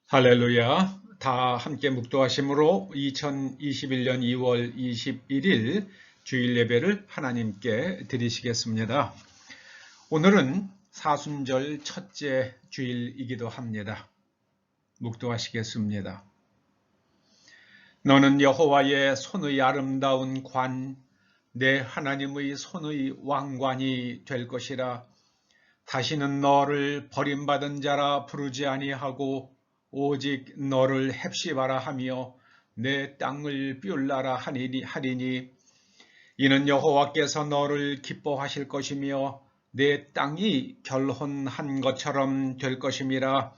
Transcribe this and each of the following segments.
할렐루야. 다 함께 묵도하심으로 2021년 2월 21일 주일 예배를 하나님께 드리시겠습니다. 오늘은 사순절 첫째 주일이기도 합니다. 묵도하시겠습니다. 너는 여호와의 손의 아름다운 관, 내 하나님의 손의 왕관이 될 것이라. 다시는 너를 버림받은 자라 부르지 아니하고 오직 너를 헵시바라 하며 내 땅을 뷸라라 하리니 이는 여호와께서 너를 기뻐하실 것이며 내 땅이 결혼한 것처럼 될 것임이라.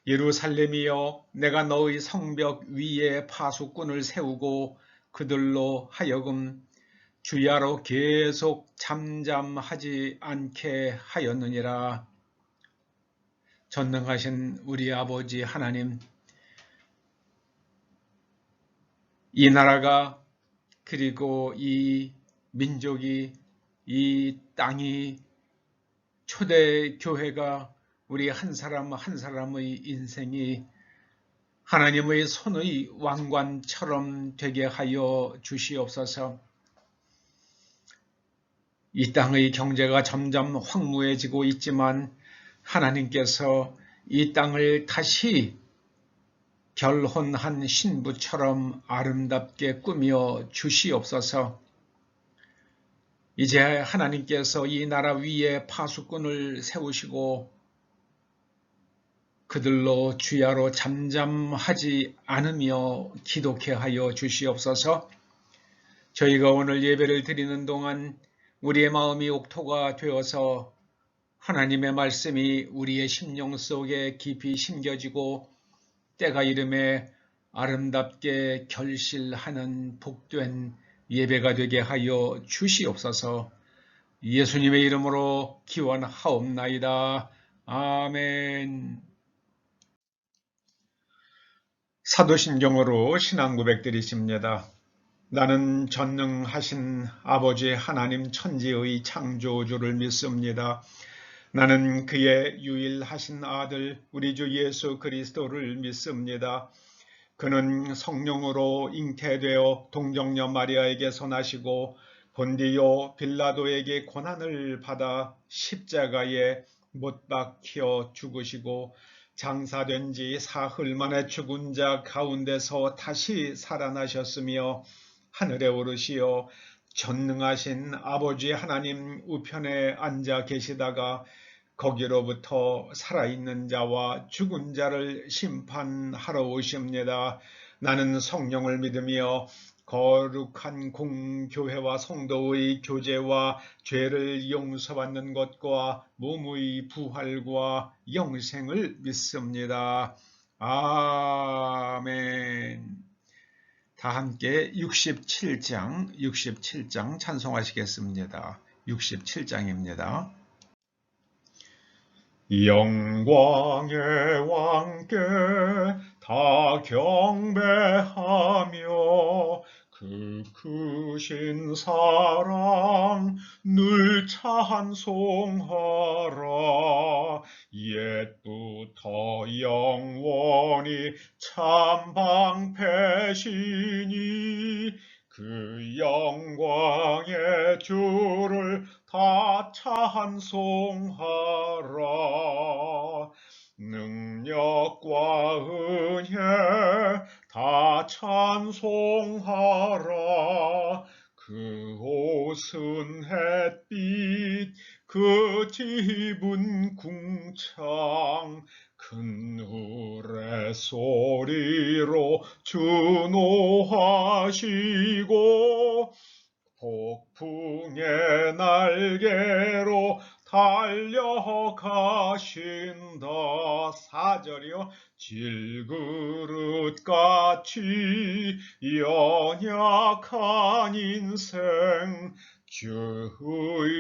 예루살렘이여, 내가 너의 성벽 위에 파수꾼을 세우고 그들로 하여금 주야로 계속 잠잠하지 않게 하였느니라. 전능하신 우리 아버지 하나님, 이 나라가 그리고 이 민족이, 이 땅이, 초대교회가, 우리 한 사람 한 사람의 인생이 하나님의 손의 왕관처럼 되게 하여 주시옵소서. 이 땅의 경제가 점점 황무해지고 있지만 하나님께서 이 땅을 다시 결혼한 신부처럼 아름답게 꾸며 주시옵소서. 이제 하나님께서 이 나라 위에 파수꾼을 세우시고 그들로 주야로 잠잠하지 않으며 기독해 하여 주시옵소서. 저희가 오늘 예배를 드리는 동안 우리의 마음이 옥토가 되어서 하나님의 말씀이 우리의 심령 속에 깊이 심겨지고 때가 이름에 아름답게 결실하는 복된 예배가 되게 하여 주시옵소서. 예수님의 이름으로 기원하옵나이다. 아멘. 사도신경으로 신앙 고백 드리십니다. 나는 전능하신 아버지 하나님 천지의 창조주를 믿습니다. 나는 그의 유일하신 아들 우리 주 예수 그리스도를 믿습니다. 그는 성령으로 잉태되어 동정녀 마리아에게서 나시고 본디오 빌라도에게 고난을 받아 십자가에 못 박혀 죽으시고 장사된 지 사흘 만에 죽은 자 가운데서 다시 살아나셨으며 하늘에 오르시어 전능하신 아버지 하나님 우편에 앉아 계시다가 거기로부터 살아있는 자와 죽은 자를 심판하러 오십니다. 나는 성령을 믿으며 거룩한 공교회와 성도의 교제와 죄를 용서받는 것과 몸의 부활과 영생을 믿습니다. 아멘. 다 함께 67장 찬송하시겠습니다. 67장입니다. 영광의 왕께 다 경배하며 그 크신 사랑 늘 찬송하라. 옛부터 영원히 참 방패시니 그 영광의 주를 다 찬송하라. 능력과 은혜 다 찬송하라. 그 옷은 햇빛, 그 집은 궁창, 큰 울의 소리로 준호하시고 폭풍의 날개로 달려가신다. 4절이요. 질그릇같이 연약한 인생 주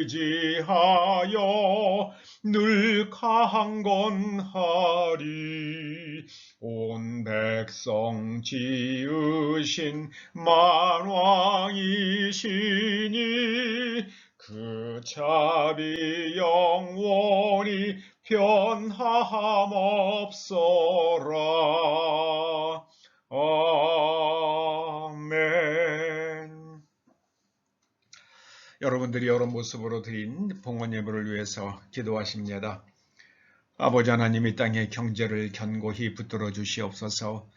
의지하여 늘 강건하리. 온 백성 지으신 만왕이시니 그 자비 영원히 변함 없어라. 아멘. 여러분들이 여러 모습으로 드린 봉헌 예물을 위해서 기도하십니다. 아버지 하나님, 이 땅의 경제를 견고히 붙들어 주시옵소서.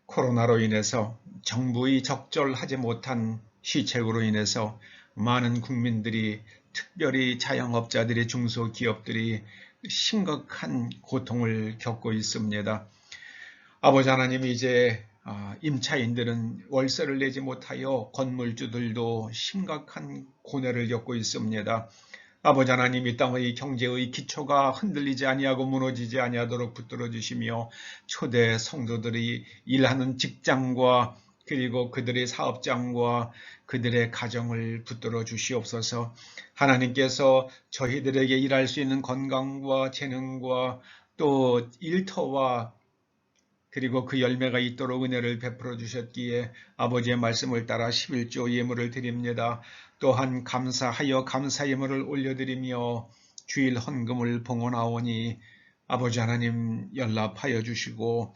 코로나로 인해서 정부의 적절하지 못한 시책으로 인해서 많은 국민들이, 특별히 자영업자들이, 중소기업들이 심각한 고통을 겪고 있습니다. 아버지 하나님, 이제 임차인들은 월세를 내지 못하여 건물주들도 심각한 고뇌를 겪고 있습니다. 아버지 하나님, 이 땅의 경제의 기초가 흔들리지 아니하고 무너지지 아니하도록 붙들어 주시며, 초대 성도들이 일하는 직장과 그리고 그들의 사업장과 그들의 가정을 붙들어 주시옵소서. 하나님께서 저희들에게 일할 수 있는 건강과 재능과 또 일터와 그리고 그 열매가 있도록 은혜를 베풀어 주셨기에 아버지의 말씀을 따라 11조 예물을 드립니다. 또한 감사하여 감사 예물을 올려드리며 주일 헌금을 봉헌하오니 아버지 하나님 연락하여 주시고,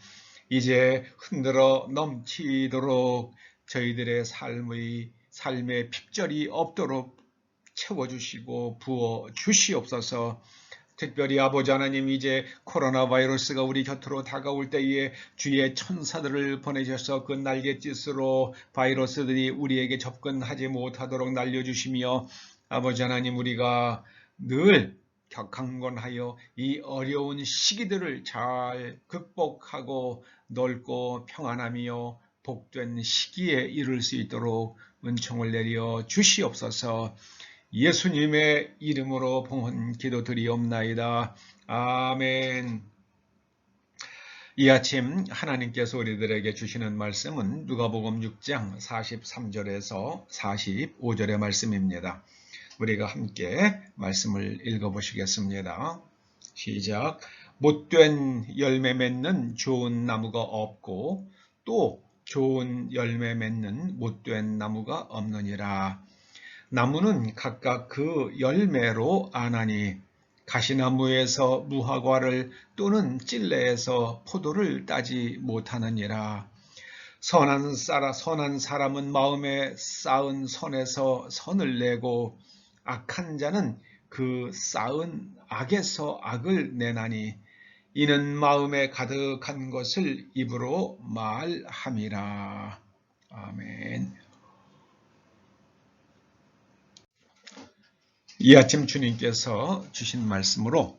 이제 흔들어 넘치도록 저희들의 삶의 핍절이 없도록 채워주시고 부어 주시옵소서. 특별히 아버지 하나님, 이제 코로나 바이러스가 우리 곁으로 다가올 때에 주의 천사들을 보내셔서 그 날갯짓으로 바이러스들이 우리에게 접근하지 못하도록 날려주시며, 아버지 하나님, 우리가 늘 강건하여 이 어려운 시기들을 잘 극복하고 넓고 평안하며 복된 시기에 이룰 수 있도록 은총을 내려 주시옵소서. 예수님의 이름으로 봉헌 기도드리옵나이다. 아멘. 이 아침 하나님께서 우리들에게 주시는 말씀은 누가복음 6장 43절에서 45절의 말씀입니다. 우리가 함께 말씀을 읽어보시겠습니다. 시작. 못된 열매 맺는 좋은 나무가 없고 또 좋은 열매 맺는 못된 나무가 없느니라. 나무는 각각 그 열매로 아나니, 가시나무에서 무화과를 또는 찔레에서 포도를 따지 못하느니라. 선한 사람은 마음에 쌓은 선에서 선을 내고, 악한 자는 그 쌓은 악에서 악을 내나니, 이는 마음에 가득한 것을 입으로 말함이라. 아멘. 이 아침 주님께서 주신 말씀으로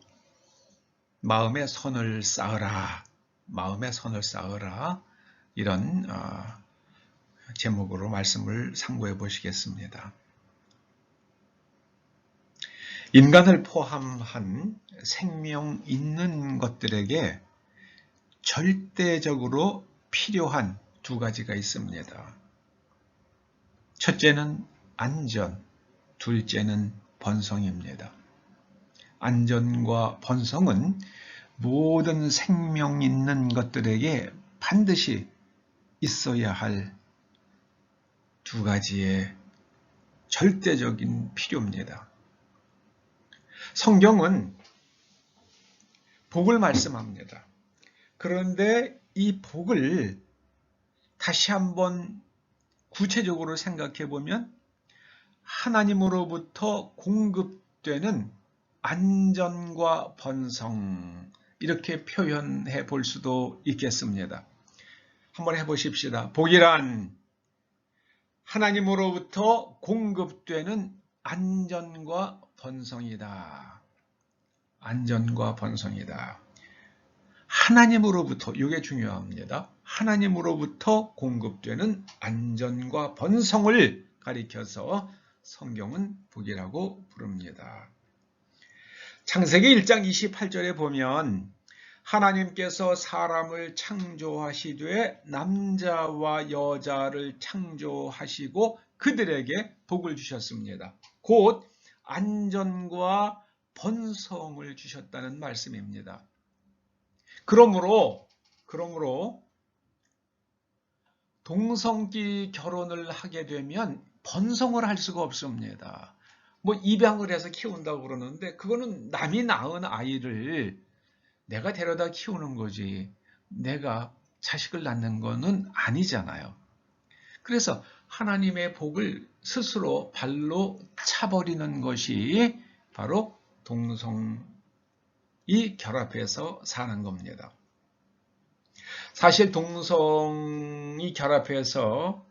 마음의 선을 쌓으라, 마음의 선을 쌓으라, 이런 제목으로 말씀을 상고해 보시겠습니다. 인간을 포함한 생명 있는 것들에게 절대적으로 필요한 두 가지가 있습니다. 첫째는 안전, 둘째는 번성입니다. 안전과 번성은 모든 생명 있는 것들에게 반드시 있어야 할 두 가지의 절대적인 필요입니다. 성경은 복을 말씀합니다. 그런데 이 복을 다시 한번 구체적으로 생각해 보면 하나님으로부터 공급되는 안전과 번성, 이렇게 표현해 볼 수도 있겠습니다. 한번 해보십시다. 복이란 하나님으로부터 공급되는 안전과 번성이다. 안전과 번성이다. 하나님으로부터, 이게 중요합니다. 하나님으로부터 공급되는 안전과 번성을 가리켜서 성경은 복이라고 부릅니다. 창세기 1장 28절에 보면 하나님께서 사람을 창조하시되 남자와 여자를 창조하시고 그들에게 복을 주셨습니다. 곧 안전과 번성을 주셨다는 말씀입니다. 그러므로 동성끼리 결혼을 하게 되면 번성을 할 수가 없습니다. 뭐 입양을 해서 키운다고 그러는데 그거는 남이 낳은 아이를 내가 데려다 키우는 거지 내가 자식을 낳는 거는 아니잖아요. 그래서 하나님의 복을 스스로 발로 차버리는 것이 바로 동성이 결합해서 사는 겁니다. 사실 동성이 결합해서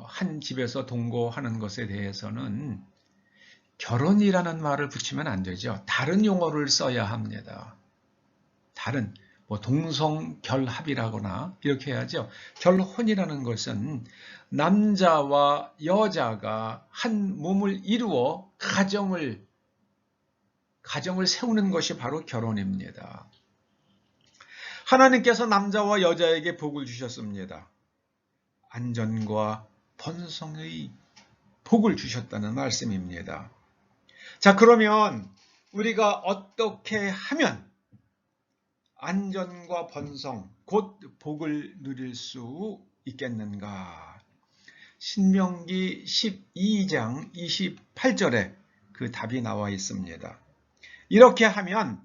한 집에서 동거하는 것에 대해서는 결혼이라는 말을 붙이면 안 되죠. 다른 용어를 써야 합니다. 다른 뭐 동성결합이라거나 이렇게 해야죠. 결혼이라는 것은 남자와 여자가 한 몸을 이루어 가정을 세우는 것이 바로 결혼입니다. 하나님께서 남자와 여자에게 복을 주셨습니다. 안전과 번성의 복을 주셨다는 말씀입니다. 자, 그러면 우리가 어떻게 하면 안전과 번성, 곧 복을 누릴 수 있겠는가? 신명기 12장 28절에 그 답이 나와 있습니다. 이렇게 하면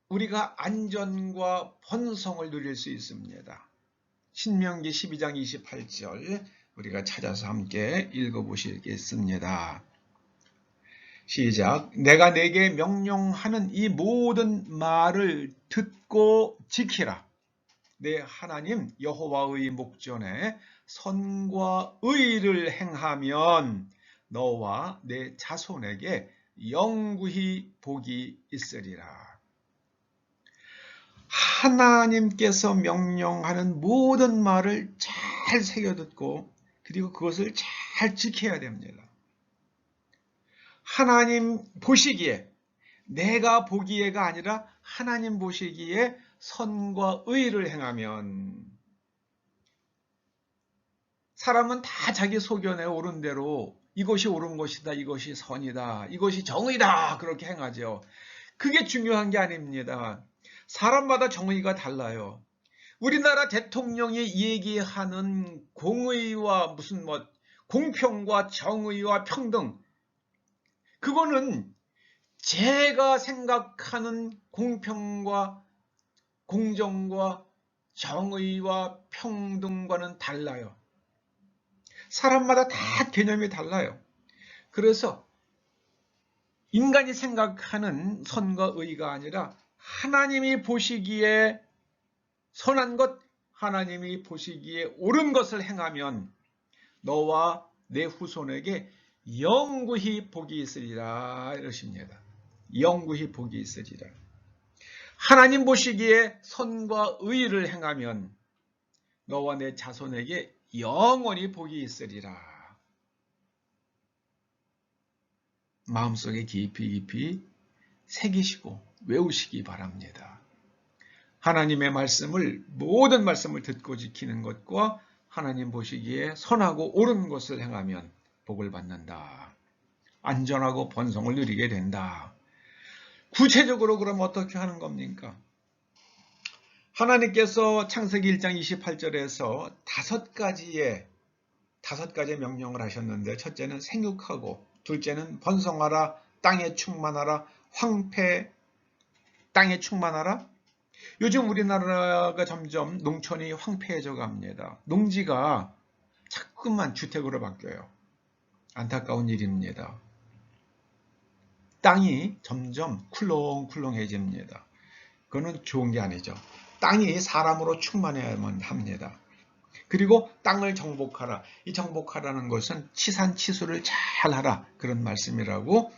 우리가 안전과 번성을 누릴 수 있습니다. 신명기 12장 28절 우리가 찾아서 함께 읽어보시겠습니다. 시작. 내가 내게 명령하는 이 모든 말을 듣고 지키라. 내 하나님 여호와의 목전에 선과 의를 행하면 너와 내 자손에게 영구히 복이 있으리라. 하나님께서 명령하는 모든 말을 잘 새겨듣고 그리고 그것을 잘 지켜야 됩니다. 하나님 보시기에 내가 보기에가 아니라 하나님 보시기에 선과 의를 행하면 사람은 다 자기 소견에 옳은 대로 이것이 옳은 것이다, 이것이 선이다, 이것이 정의다 그렇게 행하죠. 그게 중요한 게 아닙니다. 사람마다 정의가 달라요. 우리나라 대통령이 얘기하는 공의와 무슨 뭐 공평과 정의와 평등 그거는 제가 생각하는 공평과 공정과 정의와 평등과는 달라요. 사람마다 다 개념이 달라요. 그래서 인간이 생각하는 선과 의가 아니라 하나님이 보시기에 선한 것, 하나님이 보시기에 옳은 것을 행하면 너와 내 후손에게 영구히 복이 있으리라 이러십니다. 영구히 복이 있으리라. 하나님 보시기에 선과 의를 행하면 너와 내 자손에게 영원히 복이 있으리라. 마음속에 깊이 새기시고 외우시기 바랍니다. 하나님의 말씀을 모든 말씀을 듣고 지키는 것과 하나님 보시기에 선하고 옳은 것을 행하면 복을 받는다. 안전하고 번성을 누리게 된다. 구체적으로 그럼 어떻게 하는 겁니까? 하나님께서 창세기 1장 28절에서 다섯 가지의 명령을 하셨는데 첫째는 생육하고 둘째는 번성하라, 땅에 충만하라, 땅에 충만하라. 요즘 우리나라가 점점 농촌이 황폐해져 갑니다. 농지가 자꾸만 주택으로 바뀌어요. 안타까운 일입니다. 땅이 점점 쿨렁쿨렁해집니다. 그거는 좋은 게 아니죠. 땅이 사람으로 충만해야만 합니다. 그리고 땅을 정복하라. 이 정복하라는 것은 치산치수를 잘하라 그런 말씀이라고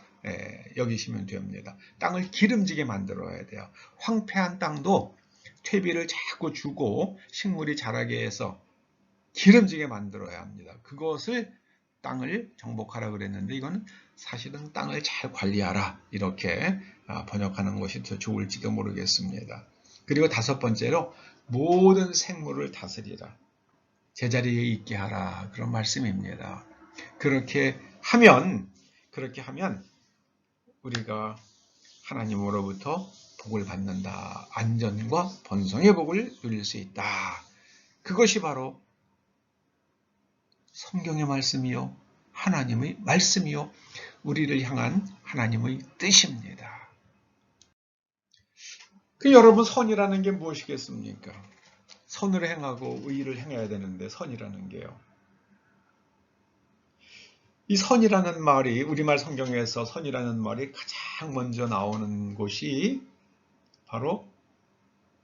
여기시면 됩니다. 땅을 기름지게 만들어야 돼요. 황폐한 땅도 퇴비를 자꾸 주고 식물이 자라게 해서 기름지게 만들어야 합니다. 그것을 땅을 정복하라 그랬는데 이거는 사실은 땅을 잘 관리하라 이렇게 번역하는 것이 더 좋을지도 모르겠습니다. 그리고 다섯 번째로 모든 생물을 다스리라. 제자리에 있게 하라 그런 말씀입니다. 그렇게 하면 우리가 하나님으로부터 복을 받는다. 안전과 번성의 복을 누릴 수 있다. 그것이 바로 성경의 말씀이요 하나님의 말씀이요 우리를 향한 하나님의 뜻입니다. 여러분, 선이라는 게 무엇이겠습니까? 선을 행하고 의를 행해야 되는데 선이라는 게요. 이 선이라는 말이 우리말 성경에서 선이라는 말이 가장 먼저 나오는 곳이 바로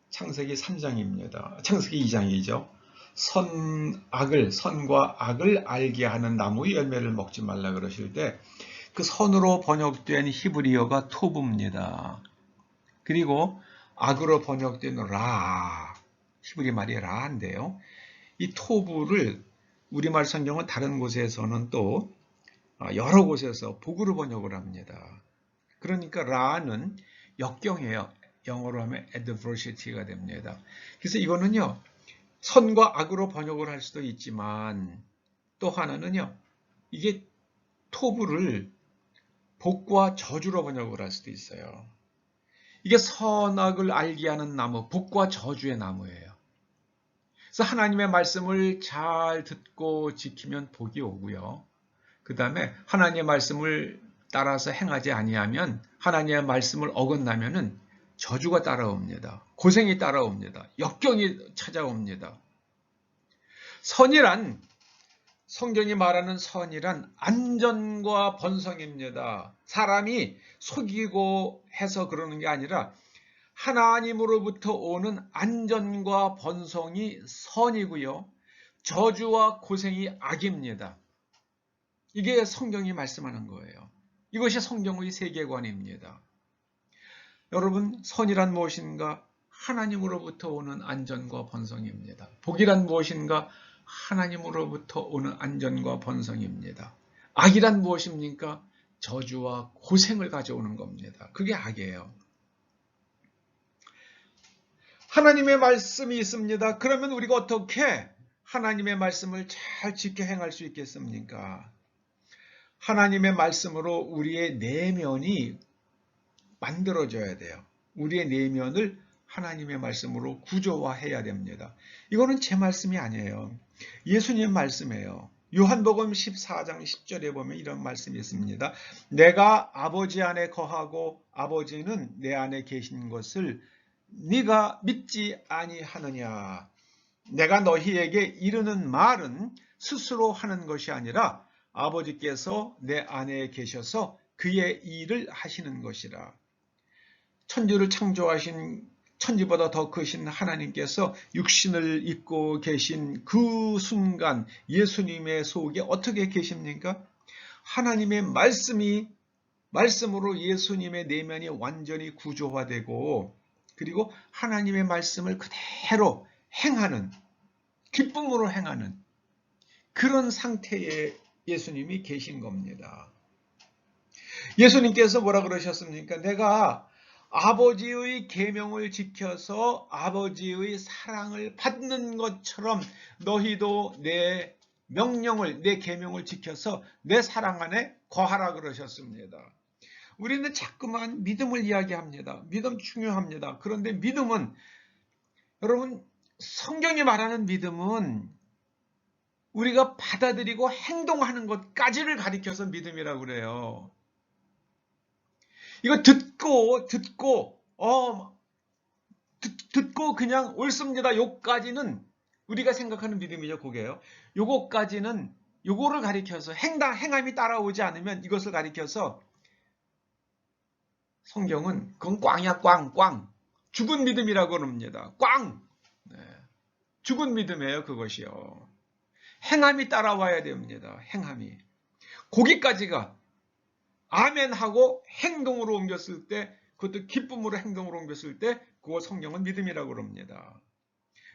창세기 3장입니다. 창세기 2장이죠. 선과 악을 알게 하는 나무의 열매를 먹지 말라 그러실 때 그 선으로 번역된 히브리어가 토부입니다. 그리고 악으로 번역된 라, 히브리 말이 라인데요. 이 토부를 우리말 성경은 다른 곳에서는 또 여러 곳에서 복으로 번역을 합니다. 그러니까 라는 역경이에요. 영어로 하면 adversity가 됩니다. 그래서 이거는요, 선과 악으로 번역을 할 수도 있지만 또 하나는요, 이게 토부를 복과 저주로 번역을 할 수도 있어요. 이게 선악을 알게 하는 나무, 복과 저주의 나무예요. 그래서 하나님의 말씀을 잘 듣고 지키면 복이 오고요. 그 다음에 하나님의 말씀을 따라서 행하지 아니하면, 하나님의 말씀을 어긋나면은 저주가 따라옵니다. 고생이 따라옵니다. 역경이 찾아옵니다. 선이란, 성경이 말하는 선이란 안전과 번성입니다. 사람이 속이고 해서 그러는 게 아니라 하나님으로부터 오는 안전과 번성이 선이고요. 저주와 고생이 악입니다. 이게 성경이 말씀하는 거예요. 이것이 성경의 세계관입니다. 여러분, 선이란 무엇인가? 하나님으로부터 오는 안전과 번성입니다. 복이란 무엇인가? 하나님으로부터 오는 안전과 번성입니다. 악이란 무엇입니까? 저주와 고생을 가져오는 겁니다. 그게 악이에요. 하나님의 말씀이 있습니다. 그러면 우리가 어떻게 하나님의 말씀을 잘 지켜 행할 수 있겠습니까? 하나님의 말씀으로 우리의 내면이 만들어져야 돼요. 우리의 내면을 하나님의 말씀으로 구조화해야 됩니다. 이거는 제 말씀이 아니에요. 예수님 말씀이에요. 요한복음 14장 10절에 보면 이런 말씀이 있습니다. 내가 아버지 안에 거하고 아버지는 내 안에 계신 것을 네가 믿지 아니하느냐. 내가 너희에게 이르는 말은 스스로 하는 것이 아니라 아버지께서 내 안에 계셔서 그의 일을 하시는 것이라. 천지를 창조하신 천지보다 더 크신 하나님께서 육신을 입고 계신 그 순간 예수님의 속에 어떻게 계십니까? 하나님의 말씀으로 예수님의 내면이 완전히 구조화되고, 그리고 하나님의 말씀을 그대로 행하는, 기쁨으로 행하는 그런 상태에 예수님이 계신 겁니다. 예수님께서 뭐라 그러셨습니까? 내가 아버지의 계명을 지켜서 아버지의 사랑을 받는 것처럼 너희도 내 명령을, 내 계명을 지켜서 내 사랑 안에 거하라 그러셨습니다. 우리는 자꾸만 믿음을 이야기합니다. 믿음 중요합니다. 그런데 믿음은, 여러분, 성경이 말하는 믿음은 우리가 받아들이고 행동하는 것까지를 가리켜서 믿음이라고 그래요. 이거 듣고 그냥 옳습니다. 요까지는 우리가 생각하는 믿음이죠. 그게요. 요거까지는, 요거를 가리켜서 행함이 따라오지 않으면 이것을 가리켜서 성경은 그건 꽝이야, 꽝. 죽은 믿음이라고 합니다. 꽝. 네. 죽은 믿음이에요, 그것이요. 행함이 따라와야 됩니다. 행함이. 거기까지가 아멘하고 행동으로 옮겼을 때, 그것도 기쁨으로 행동으로 옮겼을 때 그거 성경은 믿음이라고 합니다.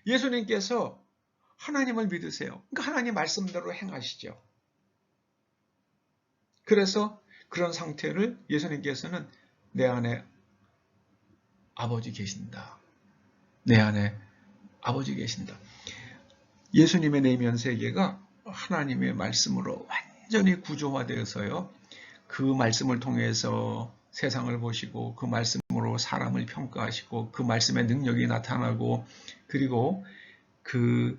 예수님께서 하나님을 믿으세요. 그러니까 하나님 말씀대로 행하시죠. 그래서 그런 상태를 예수님께서는 내 안에 아버지 계신다. 내 안에 아버지 계신다. 예수님의 내면 세계가 하나님의 말씀으로 완전히 구조화되어서요. 그 말씀을 통해서 세상을 보시고 그 말씀으로 사람을 평가하시고 그 말씀의 능력이 나타나고, 그리고 그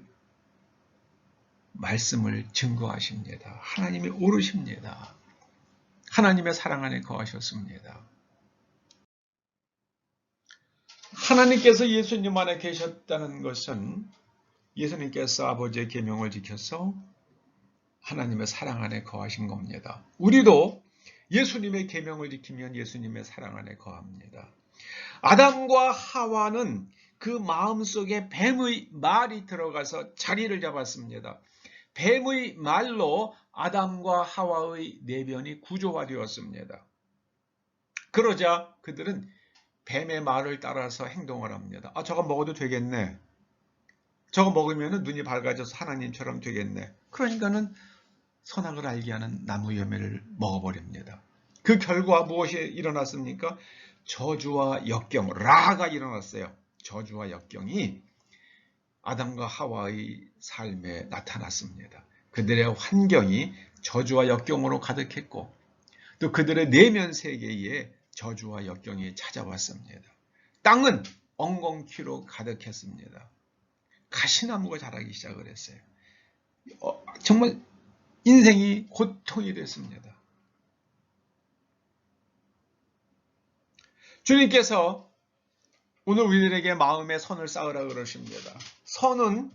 말씀을 증거하십니다. 하나님이 오르십니다. 하나님의 사랑 안에 거하셨습니다. 하나님께서 예수님 안에 계셨다는 것은 예수님께서 아버지의 계명을 지켜서 하나님의 사랑 안에 거하신 겁니다. 우리도 예수님의 계명을 지키면 예수님의 사랑 안에 거합니다. 아담과 하와는 그 마음속에 뱀의 말이 들어가서 자리를 잡았습니다. 뱀의 말로 아담과 하와의 내변이 구조화되었습니다. 그러자 그들은 뱀의 말을 따라서 행동을 합니다. 저거 먹어도 되겠네. 저거 먹으면 눈이 밝아져서 하나님처럼 되겠네. 그러니까는 선악을 알게 하는 나무 열매를 먹어버립니다. 그 결과 무엇이 일어났습니까? 저주와 역경, 라가 일어났어요. 저주와 역경이 아담과 하와의 삶에 나타났습니다. 그들의 환경이 저주와 역경으로 가득했고 또 그들의 내면 세계에 저주와 역경이 찾아왔습니다. 땅은 엉겅퀴로 가득했습니다. 가시나무가 자라기 시작을 했어요. 정말 인생이 고통이 됐습니다. 주님께서 오늘 우리들에게 마음의 선을 쌓으라 그러십니다. 선은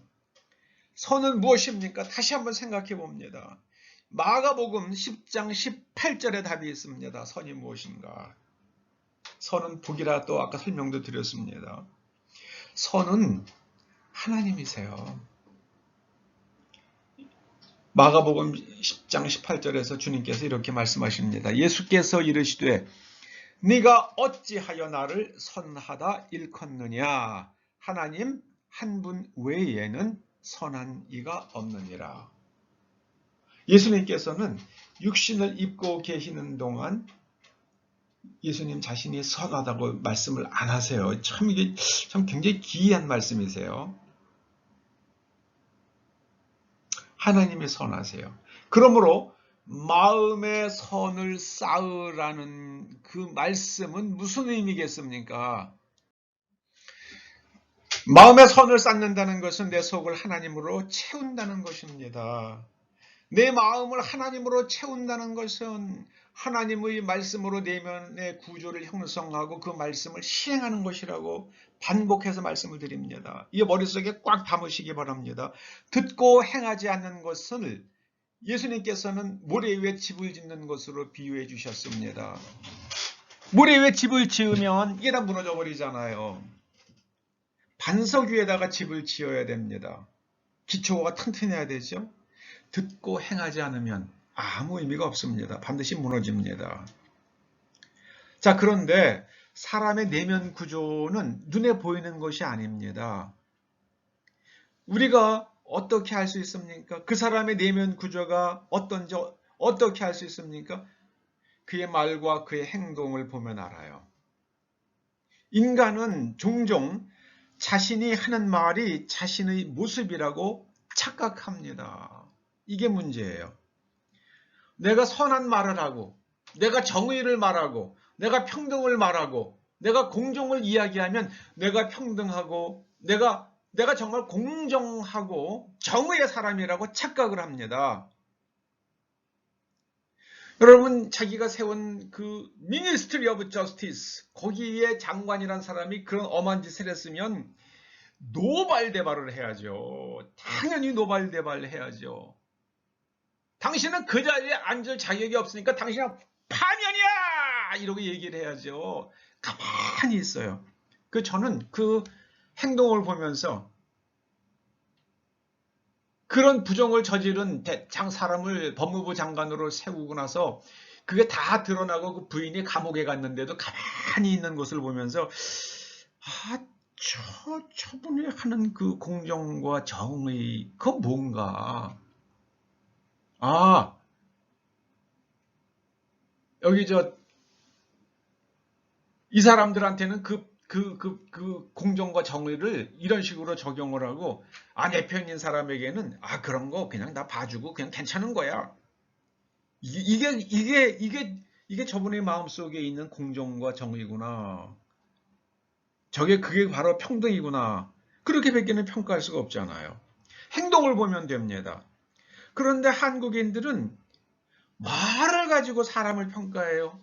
무엇입니까? 다시 한번 생각해 봅니다. 마가복음 10장 18절에 답이 있습니다. 선이 무엇인가? 선은 복이라 또 아까 설명도 드렸습니다. 선은 하나님이세요. 마가복음 10장 18절에서 주님께서 이렇게 말씀하십니다. 예수께서 이르시되 네가 어찌하여 나를 선하다 일컫느냐? 하나님 한 분 외에는 선한 이가 없느니라. 예수님께서는 육신을 입고 계시는 동안 예수님 자신이 선하다고 말씀을 안 하세요. 이게 굉장히 기이한 말씀이세요. 하나님이 선하세요. 그러므로 마음의 선을 쌓으라는 그 말씀은 무슨 의미겠습니까? 마음의 선을 쌓는다는 것은 내 속을 하나님으로 채운다는 것입니다. 내 마음을 하나님으로 채운다는 것은 하나님의 말씀으로 내면의 구조를 형성하고 그 말씀을 시행하는 것이라고 반복해서 말씀을 드립니다. 이 머릿속에 꽉 담으시기 바랍니다. 듣고 행하지 않는 것을 예수님께서는 모래 위에 집을 짓는 것으로 비유해 주셨습니다. 모래 위에 집을 지으면 이게 다 무너져 버리잖아요. 반석 위에다가 집을 지어야 됩니다. 기초가 튼튼해야 되죠. 듣고 행하지 않으면 아무 의미가 없습니다. 반드시 무너집니다. 자, 그런데 사람의 내면 구조는 눈에 보이는 것이 아닙니다. 우리가 어떻게 할 수 있습니까? 그 사람의 내면 구조가 어떤지 어떻게 할 수 있습니까? 그의 말과 그의 행동을 보면 알아요. 인간은 종종 자신이 하는 말이 자신의 모습이라고 착각합니다. 이게 문제예요. 내가 선한 말을 하고, 내가 정의를 말하고, 내가 평등을 말하고, 내가 공정을 이야기하면 내가 평등하고, 내가 정말 공정하고 정의의 사람이라고 착각을 합니다. 여러분, 자기가 세운 그 Ministry of Justice, 거기에 장관이란 사람이 그런 엄한 짓을 했으면 노발대발을 해야죠. 당연히 노발대발을 해야죠. 당신은 그 자리에 앉을 자격이 없으니까 당신은 파면이야! 이러고 얘기를 해야죠. 가만히 있어요. 저는 그 행동을 보면서 그런 부정을 저지른 사람을 법무부 장관으로 세우고 나서 그게 다 드러나고 그 부인이 감옥에 갔는데도 가만히 있는 것을 보면서 저분이 하는 그 공정과 정의, 그거 뭔가. 여기 이 사람들한테는 그 공정과 정의를 이런 식으로 적용을 하고, 내 편인 사람에게는, 그런 거 그냥 다 봐주고 그냥 괜찮은 거야. 이게 저분의 마음속에 있는 공정과 정의구나. 그게 바로 평등이구나. 그렇게밖에는 평가할 수가 없잖아요. 행동을 보면 됩니다. 그런데 한국인들은 말을 가지고 사람을 평가해요.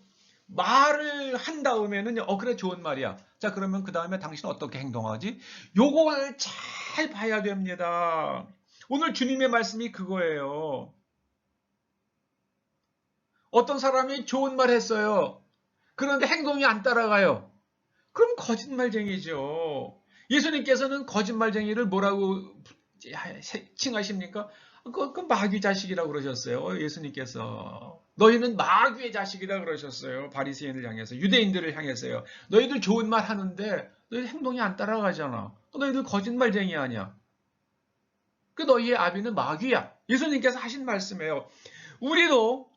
말을 한 다음에는 그래 좋은 말이야. 자 그러면 그 다음에 당신 어떻게 행동하지? 요걸 잘 봐야 됩니다. 오늘 주님의 말씀이 그거예요. 어떤 사람이 좋은 말 했어요. 그런데 행동이 안 따라가요. 그럼 거짓말쟁이죠. 예수님께서는 거짓말쟁이를 뭐라고 칭하십니까? 그 마귀 자식이라고 그러셨어요. 예수님께서. 너희는 마귀의 자식이라 그러셨어요. 바리새인을 향해서, 유대인들을 향해서요. 너희들 좋은 말 하는데 너희 행동이 안 따라가잖아. 너희들 거짓말쟁이 아니야. 그 너희의 아비는 마귀야. 예수님께서 하신 말씀이에요. 우리도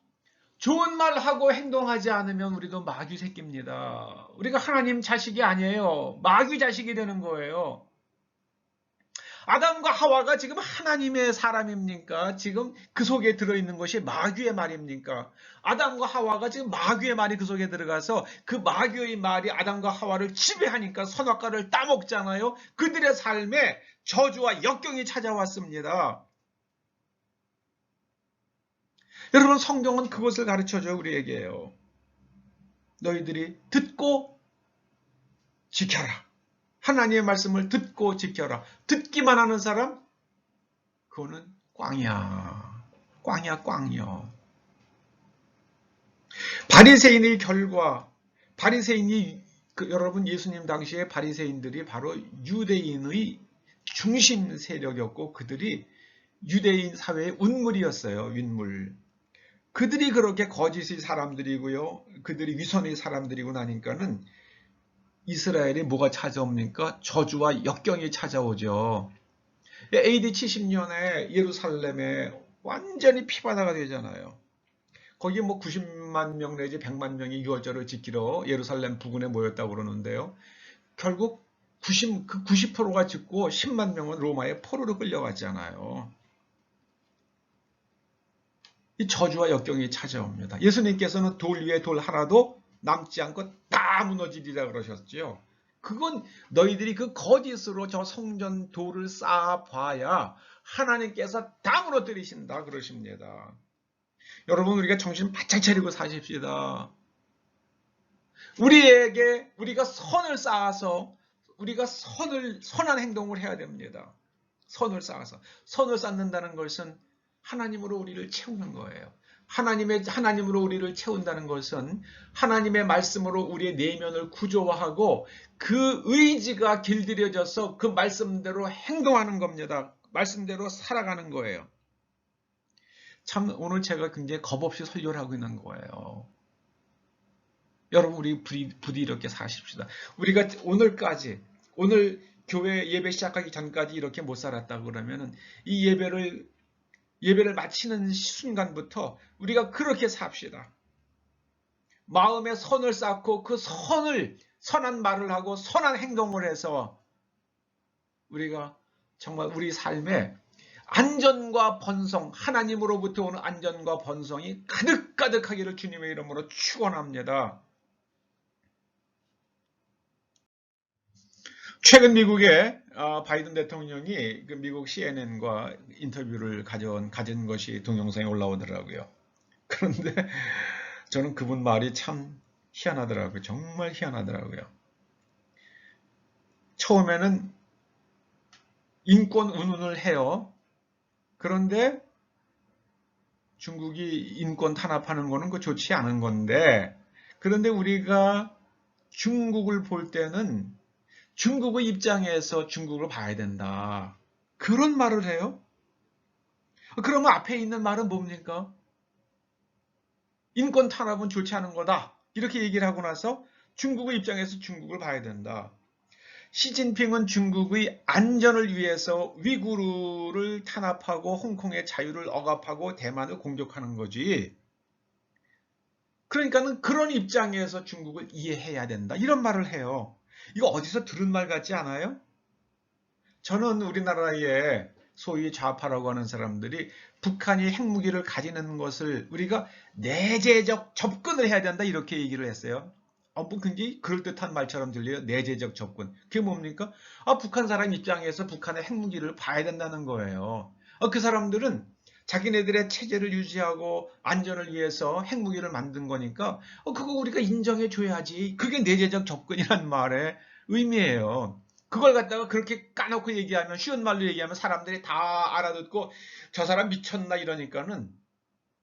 좋은 말 하고 행동하지 않으면 우리도 마귀 새끼입니다. 우리가 하나님 자식이 아니에요. 마귀 자식이 되는 거예요. 아담과 하와가 지금 하나님의 사람입니까? 지금 그 속에 들어있는 것이 마귀의 말입니까? 아담과 하와가 지금 마귀의 말이 그 속에 들어가서 그 마귀의 말이 아담과 하와를 지배하니까 선악과를 따먹잖아요. 그들의 삶에 저주와 역경이 찾아왔습니다. 여러분 성경은 그것을 가르쳐줘요. 우리에게요. 너희들이 듣고 지켜라. 하나님의 말씀을 듣고 지켜라. 듣기만 하는 사람? 그거는 꽝이야. 꽝이야 꽝이요. 바리새인의 결과, 바리새인이 여러분 예수님 당시에 바리새인들이 바로 유대인의 중심 세력이었고 그들이 유대인 사회의 운물이었어요. 윗물. 그들이 그렇게 거짓의 사람들이고요. 그들이 위선의 사람들이고 나니까는 이스라엘이 뭐가 찾아옵니까? 저주와 역경이 찾아오죠. AD 70년에 예루살렘에 완전히 피바다가 되잖아요. 거기 뭐 90만 명 내지 100만 명이 유월절을 지키러 예루살렘 부근에 모였다고 그러는데요. 결국 90%가 죽고 10만 명은 로마의 포로로 끌려갔잖아요. 이 저주와 역경이 찾아옵니다. 예수님께서는 돌 위에 돌 하나도 남지 않고 다 무너지리라 그러셨죠. 그건 너희들이 그 거짓으로 저 성전 돌을 쌓아봐야 하나님께서 다 무너뜨리신다 그러십니다. 여러분 우리가 정신 바짝 차리고 사십시다. 우리가 선을 쌓아서 우리가 선한 행동을 해야 됩니다. 선을 쌓아서. 선을 쌓는다는 것은 하나님으로 우리를 채우는 거예요. 하나님으로 우리를 채운다는 것은 하나님의 말씀으로 우리의 내면을 구조화하고 그 의지가 길들여져서 그 말씀대로 행동하는 겁니다. 말씀대로 살아가는 거예요. 참 오늘 제가 굉장히 겁없이 설교를 하고 있는 거예요. 여러분 우리 부디 이렇게 사십시다. 우리가 오늘 교회 예배 시작하기 전까지 이렇게 못 살았다고 그러면 이 예배를 마치는 순간부터 우리가 그렇게 삽시다. 마음에 선을 쌓고 그 선한 말을 하고 선한 행동을 해서 우리가 정말 우리 삶에 안전과 번성, 하나님으로부터 오는 안전과 번성이 가득가득하기를 주님의 이름으로 축원합니다. 최근 미국의 바이든 대통령이 그 미국 CNN과 인터뷰를 가진 것이 동영상에 올라오더라고요. 그런데 저는 그분 말이 참 희한하더라고요. 정말 희한하더라고요. 처음에는 인권 운운을 해요. 그런데 중국이 인권 탄압하는 거는 그 좋지 않은 건데, 그런데 우리가 중국을 볼 때는 중국의 입장에서 중국을 봐야 된다. 그런 말을 해요. 그러면 앞에 있는 말은 뭡니까? 인권 탄압은 좋지 않은 거다. 이렇게 얘기를 하고 나서 중국의 입장에서 중국을 봐야 된다. 시진핑은 중국의 안전을 위해서 위구르를 탄압하고 홍콩의 자유를 억압하고 대만을 공격하는 거지. 그러니까는 그런 입장에서 중국을 이해해야 된다. 이런 말을 해요. 이거 어디서 들은 말 같지 않아요? 저는 우리나라의 소위 좌파라고 하는 사람들이 북한이 핵무기를 가지는 것을 우리가 내재적 접근을 해야 된다 이렇게 얘기를 했어요. 뭐 굉장히 그럴듯한 말처럼 들려요. 내재적 접근. 그게 뭡니까? 북한 사람 입장에서 북한의 핵무기를 봐야 된다는 거예요. 그 사람들은 자기네들의 체제를 유지하고 안전을 위해서 핵무기를 만든 거니까 그거 우리가 인정해 줘야지. 그게 내재적 접근이란 말의 의미예요. 그걸 갖다가 그렇게 까놓고 얘기하면, 쉬운 말로 얘기하면 사람들이 다 알아듣고 저 사람 미쳤나 이러니까는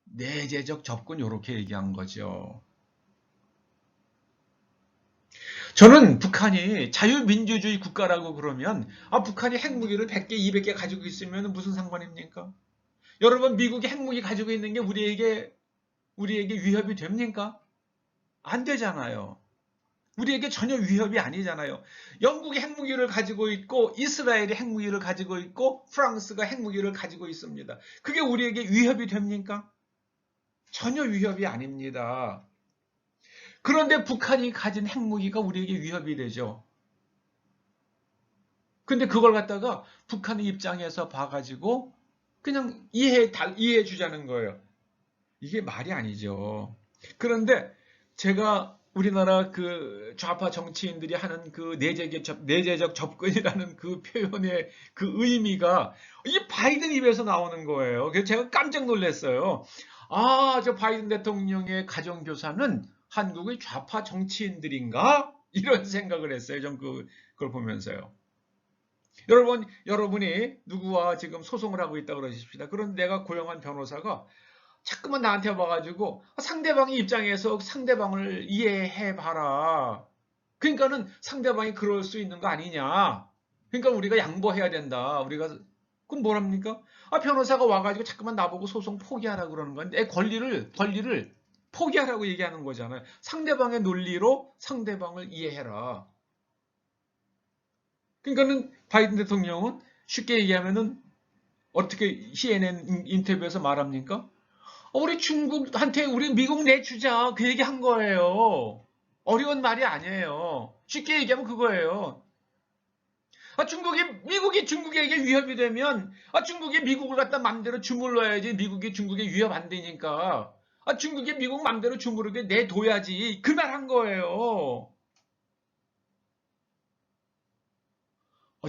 내재적 접근 이렇게 얘기한 거죠. 저는 북한이 자유민주주의 국가라고 그러면 북한이 핵무기를 100개, 200개 가지고 있으면 무슨 상관입니까? 여러분, 미국이 핵무기 가지고 있는 게 우리에게 위협이 됩니까? 안 되잖아요. 우리에게 전혀 위협이 아니잖아요. 영국이 핵무기를 가지고 있고 이스라엘이 핵무기를 가지고 있고 프랑스가 핵무기를 가지고 있습니다. 그게 우리에게 위협이 됩니까? 전혀 위협이 아닙니다. 그런데 북한이 가진 핵무기가 우리에게 위협이 되죠. 근데 그걸 갖다가 북한의 입장에서 봐가지고 그냥 이해해 주자는 거예요. 이게 말이 아니죠. 그런데 제가 우리나라 그 좌파 정치인들이 하는 그 내재적 접근이라는 그 표현의 그 의미가 이 바이든 입에서 나오는 거예요. 그래서 제가 깜짝 놀랐어요. 저 바이든 대통령의 가정교사는 한국의 좌파 정치인들인가? 이런 생각을 했어요. 전 그걸 보면서요. 여러분이 누구와 지금 소송을 하고 있다 그러십시다. 그런데 내가 고용한 변호사가 자꾸만 나한테 와가지고 상대방의 입장에서 상대방을 이해해 봐라. 그러니까는 상대방이 그럴 수 있는 거 아니냐. 그러니까 우리가 양보해야 된다. 그럼 뭐랍니까? 변호사가 와가지고 자꾸만 나보고 소송 포기하라 그러는 건데 내 권리를 포기하라고 얘기하는 거잖아요. 상대방의 논리로 상대방을 이해해라. 그러니까는 바이든 대통령은 쉽게 얘기하면은 어떻게 CNN 인터뷰에서 말합니까? 우리 중국한테 우리 미국 내주자 그 얘기 한 거예요. 어려운 말이 아니에요. 쉽게 얘기하면 그거예요. 미국이 중국에게 위협이 되면 중국이 미국을 갖다 맘대로 주물러야지. 미국이 중국에 위협 안 되니까 중국이 미국 맘대로 주무르게 내둬야지. 그 말 한 거예요.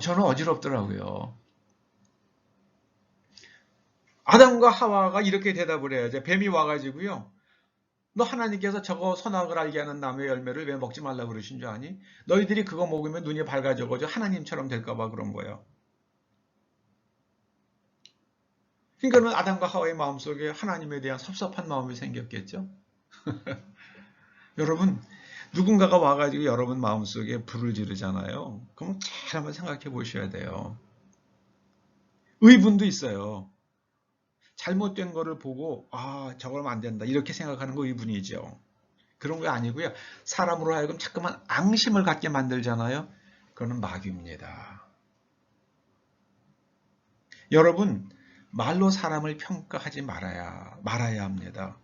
저는 어지럽더라고요. 아담과 하와가 이렇게 대답을 해야죠. 뱀이 와가지고요. 너 하나님께서 저거 선악을 알게 하는 나무의 열매를 왜 먹지 말라고 그러신 줄 아니? 너희들이 그거 먹으면 눈이 밝아져가지고 하나님처럼 될까봐 그런 거예요. 그러니까는 아담과 하와의 마음속에 하나님에 대한 섭섭한 마음이 생겼겠죠. 여러분, 누군가가 와가지고 여러분 마음속에 불을 지르잖아요. 그럼 잘 한번 생각해 보셔야 돼요. 의분도 있어요. 잘못된 거를 보고 저걸 안 된다 이렇게 생각하는 거 의분이죠. 그런 거 아니고요. 사람으로 하여금 자꾸만 앙심을 갖게 만들잖아요. 그거는 마귀입니다. 여러분, 말로 사람을 평가하지 말아야 합니다.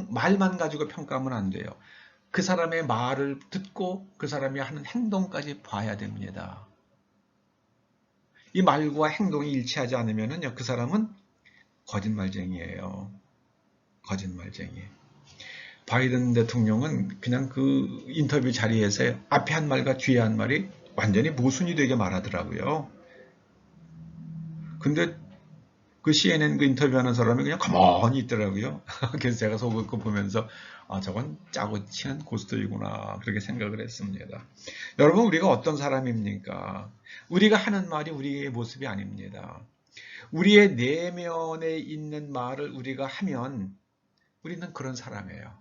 말만 가지고 평가하면 안 돼요. 그 사람의 말을 듣고 그 사람이 하는 행동까지 봐야 됩니다. 이 말과 행동이 일치하지 않으면요, 그 사람은 거짓말쟁이에요. 거짓말쟁이. 바이든 대통령은 그냥 그 인터뷰 자리에서 앞에 한 말과 뒤에 한 말이 완전히 모순이 되게 말하더라고요. 근데 그 CNN 그 인터뷰하는 사람이 그냥 가만히 있더라고요. 그래서 제가 속을 거 보면서 저건 짜고 치는 고스톱이구나 그렇게 생각을 했습니다. 여러분, 우리가 어떤 사람입니까? 우리가 하는 말이 우리의 모습이 아닙니다. 우리의 내면에 있는 말을 우리가 하면 우리는 그런 사람이에요.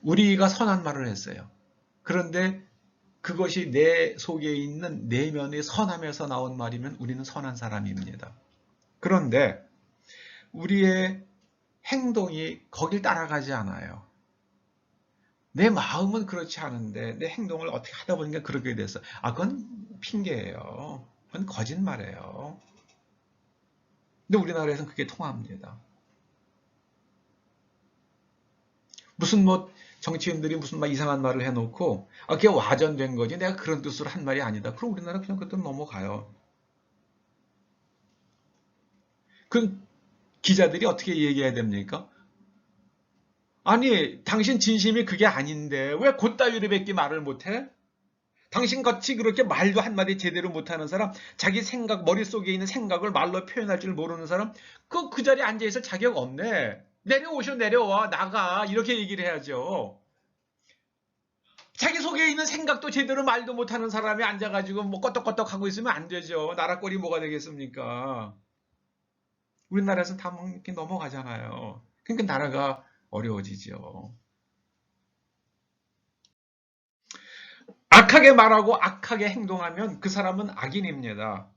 우리가 선한 말을 했어요. 그런데 그것이 내 속에 있는 내면의 선함에서 나온 말이면 우리는 선한 사람입니다. 그런데 우리의 행동이 거길 따라가지 않아요. 내 마음은 그렇지 않은데 내 행동을 어떻게 하다 보니까 그렇게 됐어. 그건 핑계예요. 그건 거짓말이에요. 근데 우리나라에서는 그게 통합니다. 무슨 정치인들이 무슨 이상한 말을 해놓고 그게 와전된 거지 내가 그런 뜻으로 한 말이 아니다. 그럼 우리나라 그냥 그것도 넘어가요. 그 기자들이 어떻게 얘기해야 됩니까? 아니 당신 진심이 그게 아닌데 왜 그따위로 밖에 말을 못해? 당신같이 그렇게 말도 한마디 제대로 못하는 사람, 자기 생각, 머릿속에 있는 생각을 말로 표현할 줄 모르는 사람, 그 자리에 앉아있을 자격 없네. 내려오셔, 내려와, 나가. 이렇게 얘기를 해야죠. 자기 속에 있는 생각도 제대로 말도 못하는 사람이 앉아가지고 뭐 껐덕껐덕 하고 있으면 안 되죠. 나라 꼴이 뭐가 되겠습니까? 우리나라에서는 다 이렇게 넘어가잖아요. 그러니까 나라가 어려워지죠. 악하게 말하고 악하게 행동하면 그 사람은 악인입니다.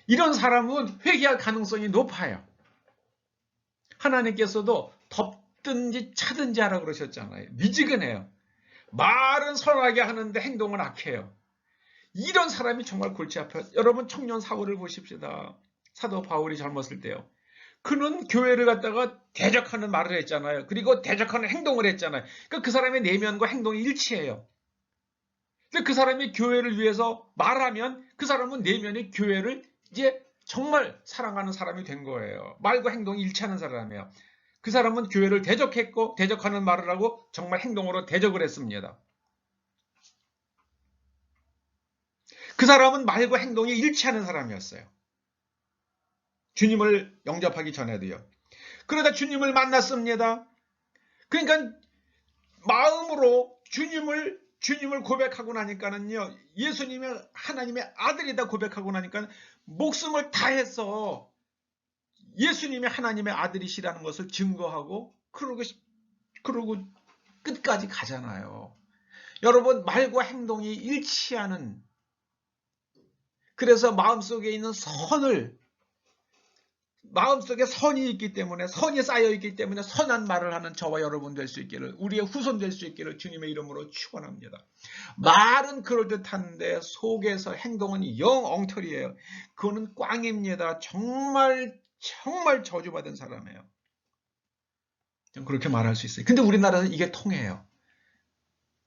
이런 사람은 회개할 가능성이 높아요. 하나님께서도 덮든지 차든지 하라 그러셨잖아요. 미지근해요. 말은 선하게 하는데 행동은 악해요. 이런 사람이 정말 골치 아파요. 여러분 청년 사울을 보십시다. 사도 바울이 젊었을 때요. 그는 교회를 갖다가 대적하는 말을 했잖아요. 그리고 대적하는 행동을 했잖아요. 그러니까 그 사람의 내면과 행동이 일치해요. 그 사람이 교회를 위해서 말하면 그 사람은 내면의 교회를 이제 정말 사랑하는 사람이 된 거예요. 말과 행동이 일치하는 사람이에요. 그 사람은 교회를 대적했고 대적하는 말을 하고 정말 행동으로 대적을 했습니다. 그 사람은 말과 행동이 일치하는 사람이었어요. 주님을 영접하기 전에도요. 그러다 주님을 만났습니다. 그러니까 마음으로 주님을 고백하고 나니까는요. 예수님의 하나님의 아들이다 고백하고 나니까 목숨을 다해서 예수님이 하나님의 아들이시라는 것을 증거하고 그러고 끝까지 가잖아요. 여러분 말과 행동이 일치하는 그래서 마음속에 있는 마음속에 선이 있기 때문에 선이 쌓여있기 때문에 선한 말을 하는 저와 여러분 될 수 있기를 우리의 후손 될 수 있기를 주님의 이름으로 축원합니다. 말은 그럴듯한데 속에서 행동은 영 엉터리예요. 그거는 꽝입니다. 정말 저주받은 사람이에요. 그렇게 말할 수 있어요. 근데 우리나라는 이게 통해요.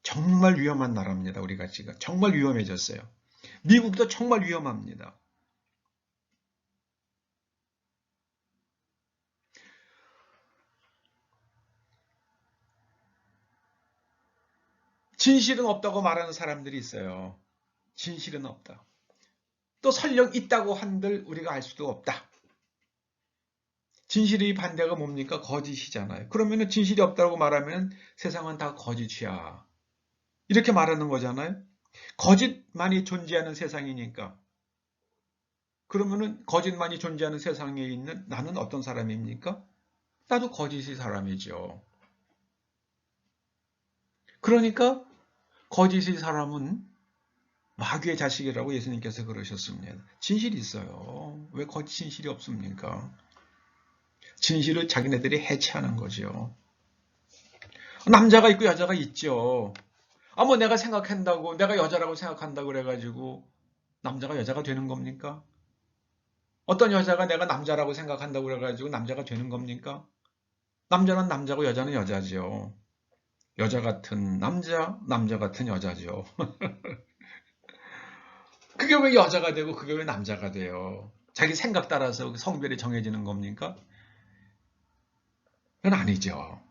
정말 위험한 나라입니다. 우리가 지금 정말 위험해졌어요. 미국도 정말 위험합니다. 진실은 없다고 말하는 사람들이 있어요. 진실은 없다. 또 설령 있다고 한들 우리가 알 수도 없다. 진실의 반대가 뭡니까? 거짓이잖아요. 그러면 진실이 없다고 말하면 세상은 다 거짓이야. 이렇게 말하는 거잖아요. 거짓만이 존재하는 세상이니까. 그러면은 거짓만이 존재하는 세상에 있는 나는 어떤 사람입니까? 나도 거짓의 사람이죠. 그러니까 거짓의 사람은 마귀의 자식이라고 예수님께서 그러셨습니다. 진실이 있어요. 왜 거짓 진실이 없습니까? 진실을 자기네들이 해체하는 거죠. 남자가 있고 여자가 있죠. 뭐 내가 생각한다고 내가 여자라고 생각한다고 그래가지고 남자가 여자가 되는 겁니까? 어떤 여자가 내가 남자라고 생각한다고 그래가지고 남자가 되는 겁니까? 남자는 남자고 여자는 여자죠. 여자 같은 남자, 남자 같은 여자죠. 그게 왜 여자가 되고 그게 왜 남자가 돼요? 자기 생각 따라서 성별이 정해지는 겁니까? 그건 아니죠.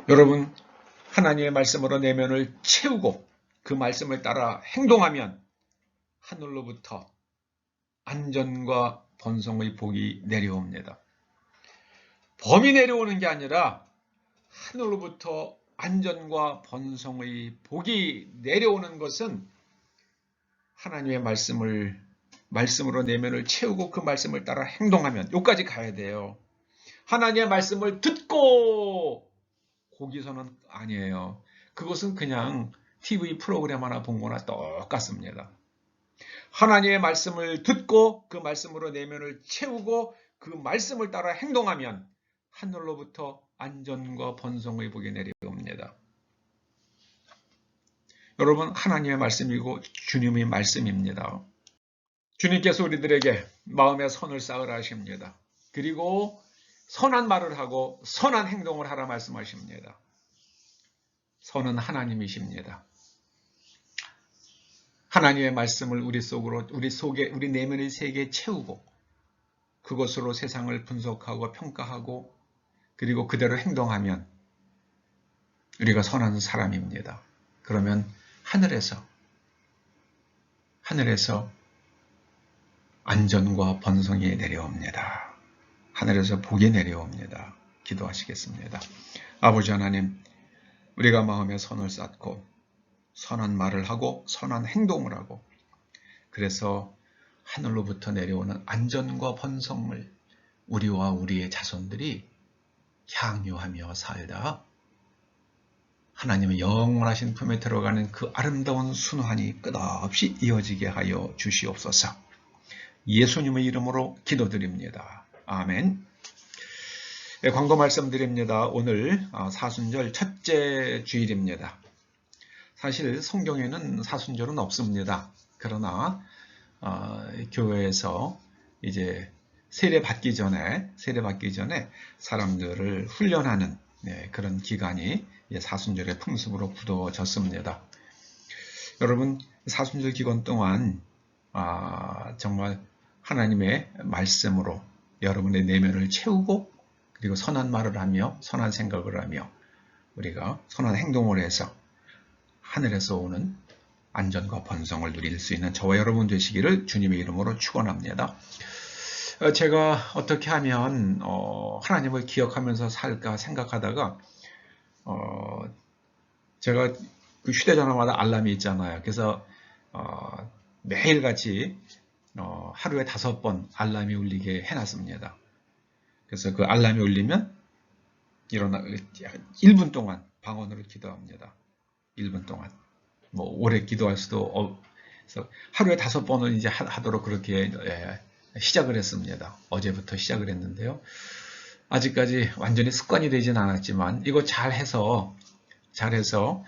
여러분, 하나님의 말씀으로 내면을 채우고 그 말씀을 따라 행동하면 하늘로부터 안전과 번성의 복이 내려옵니다. 범이 내려오는 게 아니라 하늘로부터 안전과 번성의 복이 내려오는 것은 하나님의 말씀으로 내면을 채우고 그 말씀을 따라 행동하면 여기까지 가야 돼요. 하나님의 말씀을 듣고 거기서는 아니에요. 그것은 그냥 TV 프로그램 하나 본 거나 똑같습니다. 하나님의 말씀을 듣고 그 말씀으로 내면을 채우고 그 말씀을 따라 행동하면 하늘로부터 안전과 번성의 복이 내려옵니다. 여러분 하나님의 말씀이고 주님의 말씀입니다. 주님께서 우리들에게 마음의 선을 쌓으라 하십니다. 그리고 선한 말을 하고 선한 행동을 하라 말씀하십니다. 선은 하나님이십니다. 하나님의 말씀을 우리 속에 우리 내면의 세계에 채우고 그것으로 세상을 분석하고 평가하고 그리고 그대로 행동하면 우리가 선한 사람입니다. 그러면 하늘에서 안전과 번성이 내려옵니다. 하늘에서 복이 내려옵니다. 기도하시겠습니다. 아버지 하나님, 우리가 마음에 선을 쌓고 선한 말을 하고 선한 행동을 하고 그래서 하늘로부터 내려오는 안전과 번성을 우리와 우리의 자손들이 향유하며 살다 하나님의 영원하신 품에 들어가는 그 아름다운 순환이 끝없이 이어지게 하여 주시옵소서. 예수님의 이름으로 기도드립니다. 아멘. 네, 광고 말씀드립니다. 오늘 사순절 첫째 주일입니다. 사실 성경에는 사순절은 없습니다. 그러나 교회에서 이제 세례 받기 전에 사람들을 훈련하는 그런 기간이 사순절의 풍습으로 굳어졌습니다. 여러분, 사순절 기간 동안 정말 하나님의 말씀으로 여러분의 내면을 채우고 그리고 선한 말을 하며 선한 생각을 하며 우리가 선한 행동을 해서 하늘에서 오는 안전과 번성을 누릴 수 있는 저와 여러분 되시기를 주님의 이름으로 축원합니다. 제가 어떻게 하면 하나님을 기억하면서 살까 생각하다가 제가 그 휴대전화마다 알람이 있잖아요. 그래서 매일같이 하루에 5번 알람이 울리게 해놨습니다. 그래서 그 알람이 울리면 일어나 1분 동안 방언으로 기도합니다. 1분 동안. 뭐 오래 기도할 수도 그래서 하루에 5번은 이제 하도록 그렇게 시작을 했습니다. 어제부터 시작을 했는데요. 아직까지 완전히 습관이 되진 않았지만 이거 잘해서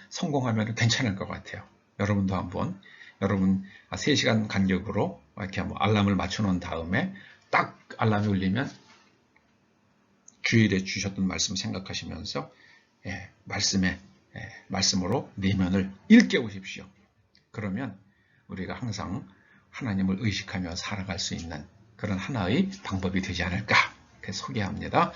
성공하면 괜찮을 것 같아요. 여러분도 한번 여러분 3시간 간격으로 이렇게 한번 알람을 맞춰 놓은 다음에 딱 알람이 울리면 주일에 주셨던 말씀 생각하시면서 말씀으로 내면을 일깨우십시오. 그러면 우리가 항상 하나님을 의식하며 살아갈 수 있는 그런 하나의 방법이 되지 않을까 소개합니다.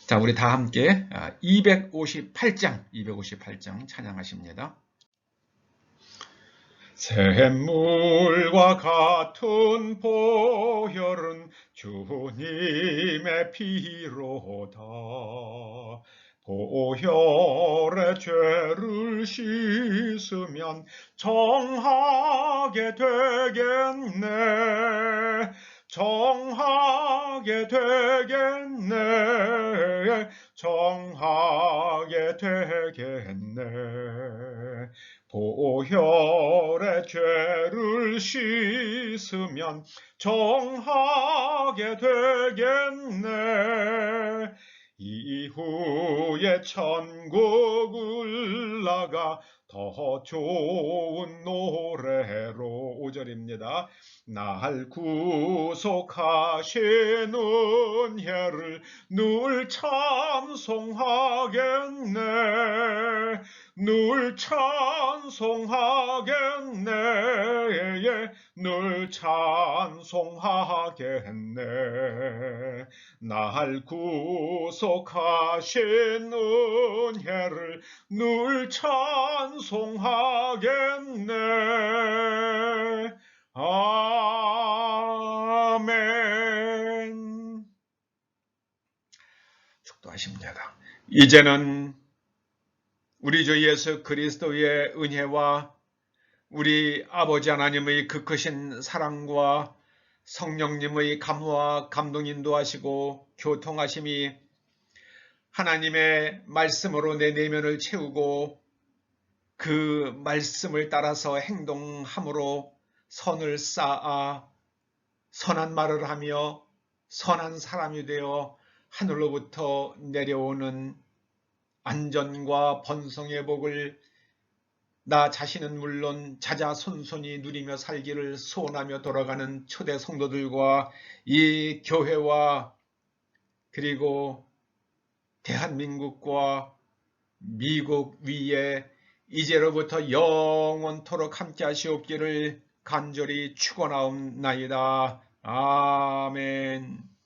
자, 우리 다 함께 258장 찬양하십니다. 샘물과 같은 보혈은 주님의 피로다. 보혈의 죄를 씻으면 정하게 되겠네. 정하게 되겠네. 보혈의 죄를 씻으면 정하게 되겠네. 이후에 천국을 나가 더 좋은 노래로 5절입니다. 날 구속하시는 해를 늘 찬송하겠네. 늘 찬송하겠네. 늘 찬송하겠네. 날 구속하시는 해를 늘 찬송하겠네. 아멘. 축도하십니다. 이제는 우리 주 예수 그리스도의 은혜와 우리 아버지 하나님의 그 크신 사랑과 성령님의 감화 감동 인도하시고 교통하심이 하나님의 말씀으로 내 내면을 채우고 그 말씀을 따라서 행동함으로 선을 쌓아 선한 말을 하며 선한 사람이 되어 하늘로부터 내려오는 안전과 번성의 복을 나 자신은 물론 자자손손이 누리며 살기를 소원하며 돌아가는 초대 성도들과 이 교회와 그리고 대한민국과 미국 위에 이제로부터 영원토록 함께 하시옵기를 간절히 축원하옵나이다. 아멘.